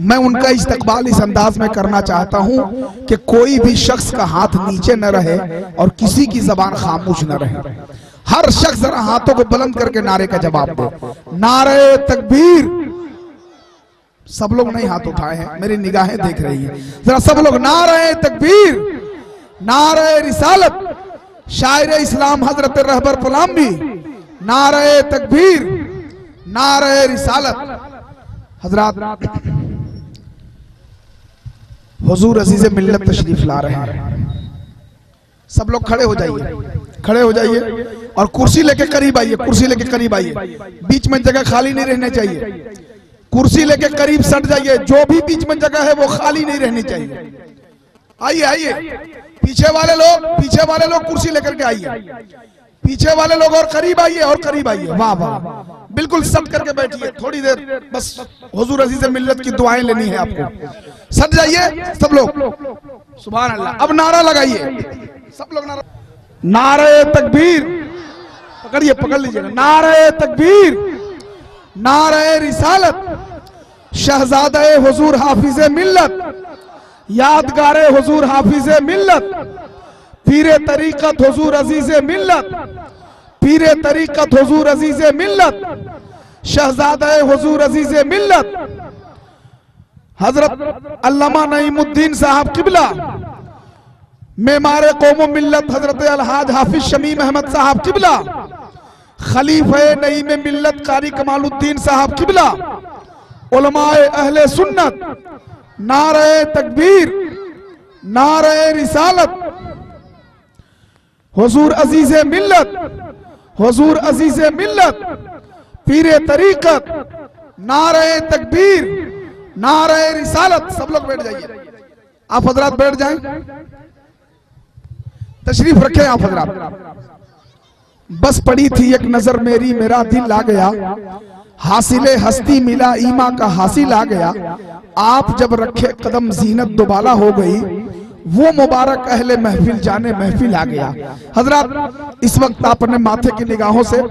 मैं उनका इस्तकबाल इस अंदाज में करना चाहता हूं कि कोई भी शख्स का हाथ नीचे न रहे और किसी की जबान खामोश न रहे। हर शख्स जरा हाथों को बुलंद करके नारे का जवाब दे। नारे तकबीर। सब लोग नहीं हाथ उठाए हैं, मेरी निगाहें देख रही है, जरा सब लोग नारे तकबीर, नारे रिसालत, शायर इस्लाम हजरत रहबर पलाम्बी, नारे तकबीर, नारे रिसालत। हजरात, हुजूर अजीज़ मिल्लत तशरीफ ला रहे हैं। सब लोग खड़े हो जाइए, खड़े हो जाइए और कुर्सी लेके करीब आइए, कुर्सी लेके करीब आइए। बीच में जगह खाली नहीं रहनी चाहिए। कुर्सी लेके करीब सट जाइए, जो भी बीच में जगह है वो खाली नहीं रहनी चाहिए। आइए आइए, पीछे वाले लोग कुर्सी लेकर के आइए, पीछे वाले लोग और करीब आइए, और करीब आइए। वाह वाह, बिल्कुल सट करके बैठिए, थोड़ी देर बस हुजूर अजीज़ मिल्लत की दुआएं लेनी है आपको। सट जाइए सब लोग। सुभान अल्लाह। अब नारा लगाइए सब लोग, नारा, नारे तकबीर। पकड़िए, पकड़ लीजिएगा। नारे तकबीर, नारे रिसालत, शहजादे हुजूर हाफिज़े मिल्लत, यादगारे हुजूर हाफिज़े मिल्लत, पीरे तरीकत हुजूर अजीज़े मिल्लत, पीरे तरीकत हुजूर अजीज़े मिल्लत, शहजादे हुजूर अजीज़े मिल्लत, हजरत अल्लामा नईमुद्दीन साहब किबला, मेमारे कौम मिल्लत हजरत अलहाज हाफिज शमीम अहमद साहब किबला, खलीफे नईम मिल्लत कारी कमालुद्दीन साहब किबला, उलमाए अहले सुन्नत, नारे तकबीर, नारे रिसालत, हुजूर अजीज़े मिल्लत, हुजूर अजीज़े मिल्लत, पीरे तरीकत, नारे तकबीर, नारे रिसालत। सब लोग बैठ जाइए, आप हजरात बैठ जाएं, तशरीफ रखें आप हजरात। बस पड़ी थी एक नजर मेरी, मेरा दिल आ गया, हासिले हस्ती मिला, ईमा का हासिल आ गया। आप जब रखे कदम जीनत दोबाला हो गई, वो मुबारक अहले महफिल जाने महफिल आ गया। हजरात, इस वक्त आप अपने माथे की निगाहों से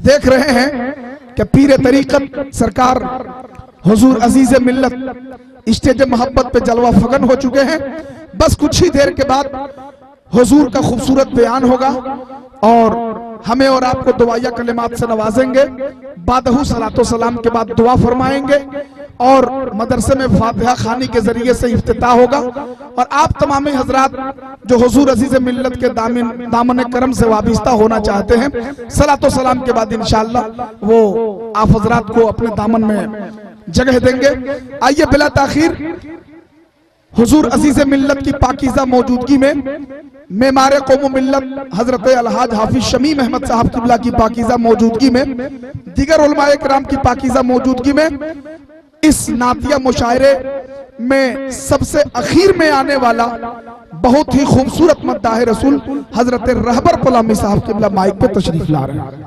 देख रहे हैं कि पीरे तरीकत सरकार हुजूर अजीज़ मिल्लत स्टेज मोहब्बत पे जलवा फगन हो चुके हैं। बस कुछ ही देर के बाद हुजूर का खूबसूरत बयान होगा और हमें और आपको दुआया कलिमात से नवाजेंगे। बादहू सलातो सलाम के बाद दुआ फरमाएंगे और मदरसे में फातिहा खानी के जरिए से इफ्तिताह होगा। और आप तमाम हजरात जो हुजूर अजीज़ मिल्लत के दामन करम से वाबिस्ता होना चाहते हैं, सलातो सलाम के बाद इंशाअल्लाह वो आप हजरात को अपने दामन में जगह देंगे। आइए बिला ताखीर हुजूर अजीज़ मिल्लत की पाकीज़ा मौजूदगी में, मेमारे कौम मिल्लत हजरत अलहाज हाफिज शमीम अहमद साहब किबला की पाकीज़ा मौजूदगी में, दीगर उलमाए किराम की पाकीज़ा मौजूदगी में, इस नातिया मुशायरे में सबसे अखीर में आने वाला बहुत ही खूबसूरत मद्दाह रसूल हजरत रहबर पलामी साहब किबला माइक पे तशरीफ ला रहे हैं।